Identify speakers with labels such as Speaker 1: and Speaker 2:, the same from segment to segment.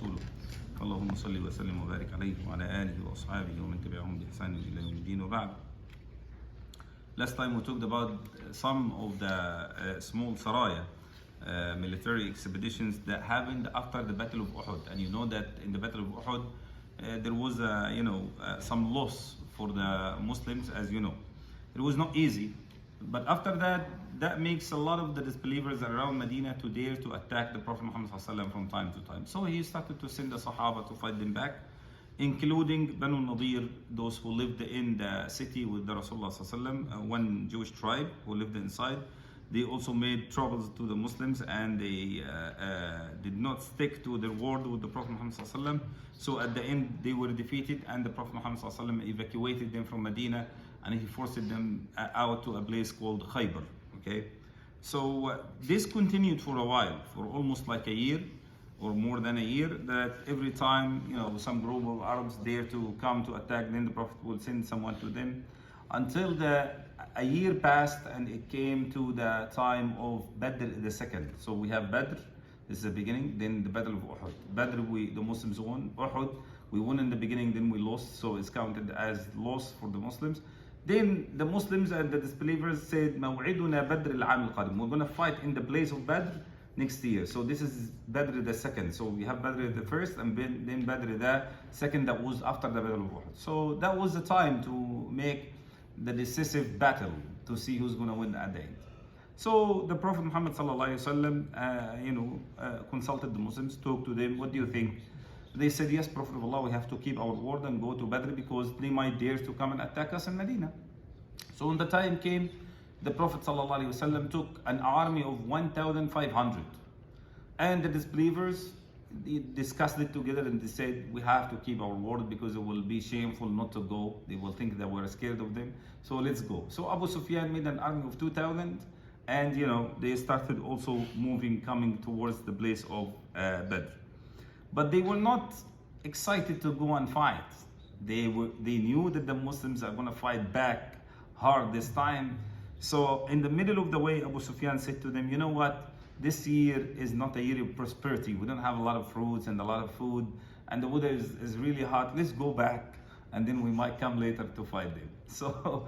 Speaker 1: ورسوله اللهم صل وسلم وبارك عليه وعلى آله وأصحابه ومن تبعهم بإحسان إلى يوم الدين وبعد. Last time we talked about some of the small saraya military expeditions that happened after the Battle of Uhud, and you know that in the Battle of Uhud there was some loss for the Muslims, as you know. It was not easy, but after that makes a lot of the disbelievers around Medina to dare to attack the Prophet Muhammad from time to time. So he started to send the Sahaba to fight them back, including Banu Nadir, those who lived in the city with the Rasulullah, one Jewish tribe who lived inside. They also made troubles to the Muslims, and they did not stick to their word with the Prophet Muhammad. So at the end they were defeated, and the Prophet Muhammad evacuated them from Medina, and he forced them out to a place called Khaybar. Okay, so this continued for a while, for almost like a year or more than a year, that every time some group of Arabs dare to come to attack, then the Prophet will send someone to them, until a year passed and it came to the time of Badr the second. So we have Badr, this is the beginning, then the Battle of Uhud. Badr, the Muslims won. Uhud, we won in the beginning, then we lost, so it's counted as loss for the Muslims. Then the Muslims and the disbelievers said, موعدنا بدر العام القادم. We're going to fight in the place of Badr next year. So this is Badr the second. So we have Badr the first, and then Badr the second, that was after the Battle of Uhud. So that was the time to make the decisive battle to see who's going to win at the end. So the Prophet Muhammad consulted the Muslims, talked to them. What do you think? They said, yes, Prophet of Allah, we have to keep our word and go to Badr, because they might dare to come and attack us in Medina. So when the time came, the Prophet ﷺ took an army of 1,500, and the disbelievers discussed it together, and they said, we have to keep our word, because it will be shameful not to go. They will think that we're scared of them, so let's go. So Abu Sufyan made an army of 2,000, and they started also coming towards the place of Badr. But they were not excited to go and fight. They knew that the Muslims are going to fight back hard this time. So in the middle of the way, Abu Sufyan said to them, you know what? This year is not a year of prosperity. We don't have a lot of fruits and a lot of food, and the weather is really hot. Let's go back, and then we might come later to fight them. So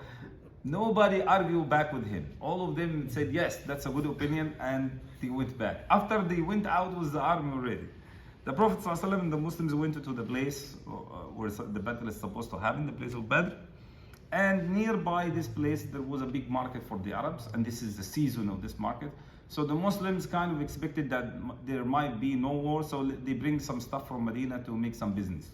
Speaker 1: nobody argued back with him. All of them said, yes, that's a good opinion, and they went back. After they went out was the army already. The Prophet ﷺ and the Muslims went to the place where the battle is supposed to happen, the place of Badr. And nearby this place, there was a big market for the Arabs, and this is the season of this market. So the Muslims kind of expected that there might be no war, so they bring some stuff from Medina to make some business.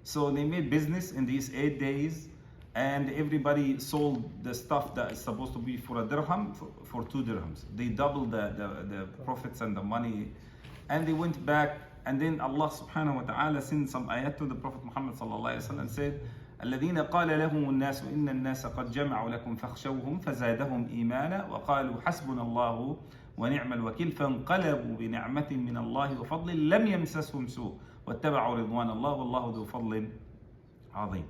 Speaker 1: So they made business in these 8 days, and everybody sold the stuff that is supposed to be for a dirham for 2 dirhams. They doubled the profits and the money, and they went back. And then Allah subhanahu wa ta'ala sent some ayat to the Prophet Muhammad sallallahu alayhi wa sallam and said, الذين قال لهم الناس إن الناس قد جمعوا لكم فاخشوهم فزادهم إيمانا وقالوا حسبنا الله ونعم الوكيل فانقلبوا بنعمة من الله وفضل لم يمسسهم سوء واتبعوا رضوان الله والله ذو فضل عظيم.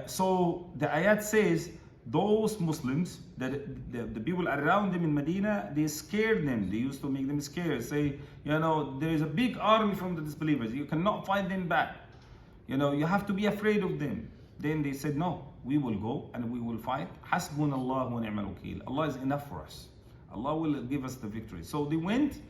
Speaker 1: So the ayat says, those Muslims, the people around them in Medina, they scared them. They used to make them scared. Say, there is a big army from the disbelievers. You cannot fight them back. You have to be afraid of them. Then they said, no, we will go and we will fight. Hasbunallah wa ni'mal wakeel. Allah is enough for us. Allah will give us the victory. So they went,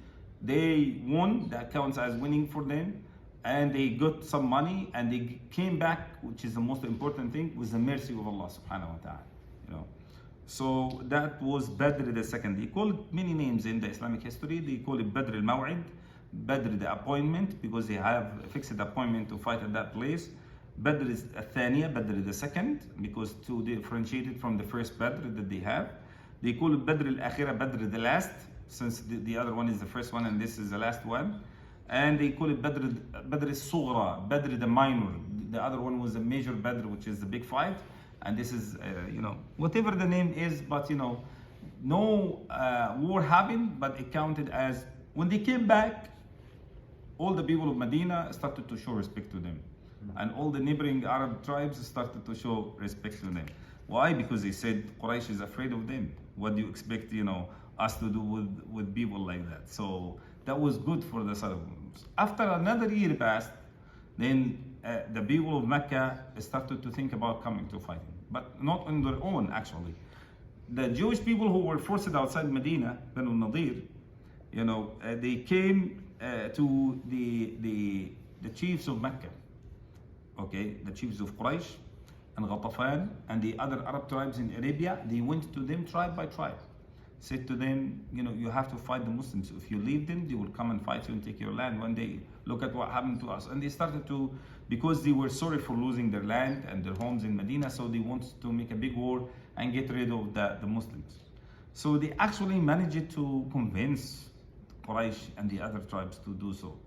Speaker 1: they won. That counts as winning for them. And they got some money, and they came back, which is the most important thing, with the mercy of Allah subhanahu wa ta'ala. So that was Badr the second. They call it many names in the Islamic history. They call it Badr al-Maw'id, Badr the appointment, because they have a fixed appointment to fight at that place. Badr is Thaniya, Badr the second, because to differentiate it from the first Badr that they have. They call it Badr al-Akhirah, Badr the last, since the other one is the first one and this is the last one. And they call it Badr al-Sughra, Badr the minor. The other one was the major Badr, which is the big fight. And this is, whatever the name is, but no war happened, but it counted as, when they came back, all the people of Medina started to show respect to them. And all the neighboring Arab tribes started to show respect to them. Why? Because they said, Quraysh is afraid of them. What do you expect, us to do with people like that? So that was good for the problems. After another year passed, then the people of Mecca started to think about coming to fighting, but not on their own actually. The Jewish people who were forced outside Medina, Banu Nadir, they came to the chiefs of Mecca, okay, the chiefs of Quraysh and Ghatafan and the other Arab tribes in Arabia. They went to them tribe by tribe, said to them, you have to fight the Muslims. If you leave them, they will come and fight you and take your land. One day, look at what happened to us. And they started to, because they were sorry for losing their land and their homes in Medina, so they wanted to make a big war and get rid of the Muslims. So they actually managed to convince Quraysh and the other tribes to do so.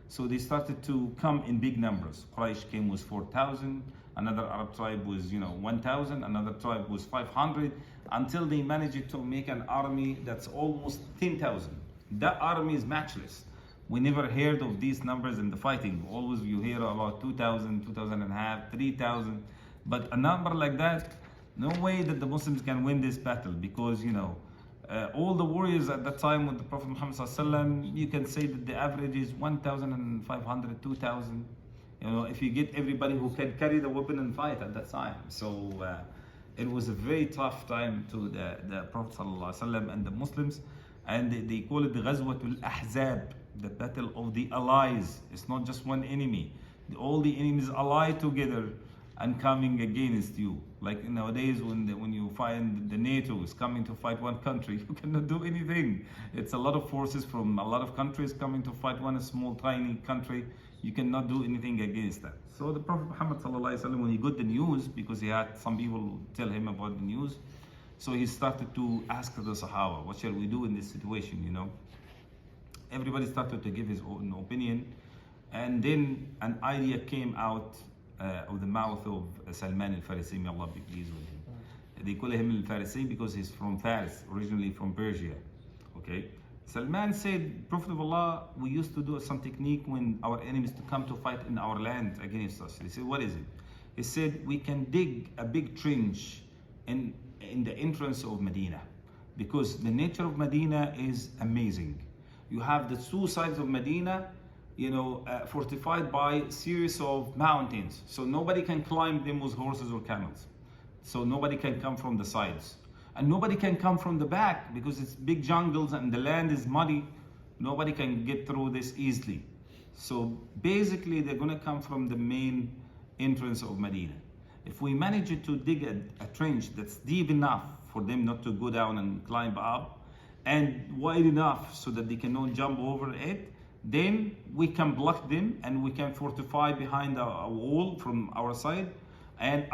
Speaker 1: So they started to come in big numbers. Quraysh came with 4,000, another Arab tribe was 1,000, another tribe was 500, until they managed to make an army that's almost 10,000. That army is matchless. We never heard of these numbers in the fighting. Always you hear about 2,000, 2,000 and a half, 3,000. But a number like that, no way that the Muslims can win this battle, because all the warriors at that time with the Prophet Muhammad ﷺ, you can say that the average is 1,500, 2,000. If you get everybody who can carry the weapon and fight at that time. So it was a very tough time to the Prophet ﷺ and the Muslims. And they call it the Uhud al Ahzaab, the battle of the allies. It's not just one enemy. All the enemies allied together and coming against you. Like nowadays, when you find the NATO is coming to fight one country, you cannot do anything. It's a lot of forces from a lot of countries coming to fight one small tiny country. You cannot do anything against that. So the Prophet Muhammad ﷺ, when he got the news, because he had some people tell him about the news, so he started to ask the Sahaba, what shall we do in this situation? Everybody started to give his own opinion, and then an idea came out of the mouth of Salman al-Farisi, may Allah be pleased with him. They call him al-Farisi because he's from Faris, originally from Persia. Okay. Salman said, Prophet of Allah, we used to do some technique when our enemies to come to fight in our land against us. He said, what is it? He said, we can dig a big trench in the entrance of Medina, because the nature of Medina is amazing. You have the two sides of Medina, fortified by a series of mountains. So nobody can climb them with horses or camels. So nobody can come from the sides. And nobody can come from the back because it's big jungles and the land is muddy. Nobody can get through this easily. So basically they're going to come from the main entrance of Medina. If we manage to dig a trench that's deep enough for them not to go down and climb up, and wide enough so that they cannot jump over it, then we can block them and we can fortify behind a wall from our side, and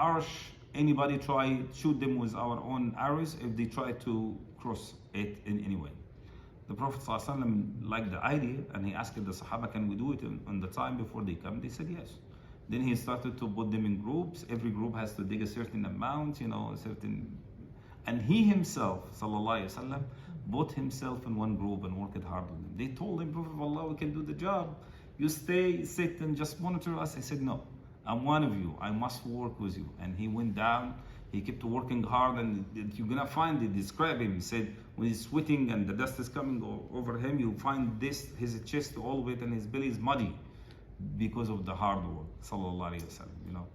Speaker 1: anybody try shoot them with our own arrows if they try to cross it in any way. The Prophet ﷺ liked the idea, and he asked the Sahaba, can we do it on the time before they come? They said yes. Then he started to put them in groups. Every group has to dig a certain amount, and he himself, sallallahu alaihi wasallam, put himself in one group and worked hard on them. They told him, Prophet of Allah, we can do the job. You sit and just monitor us. He said, no, I'm one of you. I must work with you. And he went down. He kept working hard, and you're gonna find it. Describe him. He said, when he's sweating and the dust is coming over him, you find his chest, all of it, and his belly is muddy because of the hard work. Sallallahu alaihi wasallam.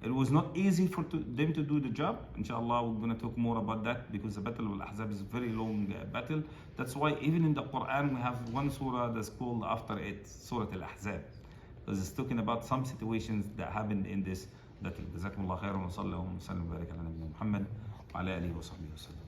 Speaker 1: It was not easy for them to do the job. Inshallah, we're going to talk more about that, because the Battle of Al Ahzab is a very long battle. That's why even in the Quran we have one surah that's called after it Surah Al Ahzab, because it's talking about some situations that happened in this battle. جزاكم الله خيرا وصلى الله وسلم وبارك على نبينا محمد وعلى آله وصحبه وسلم.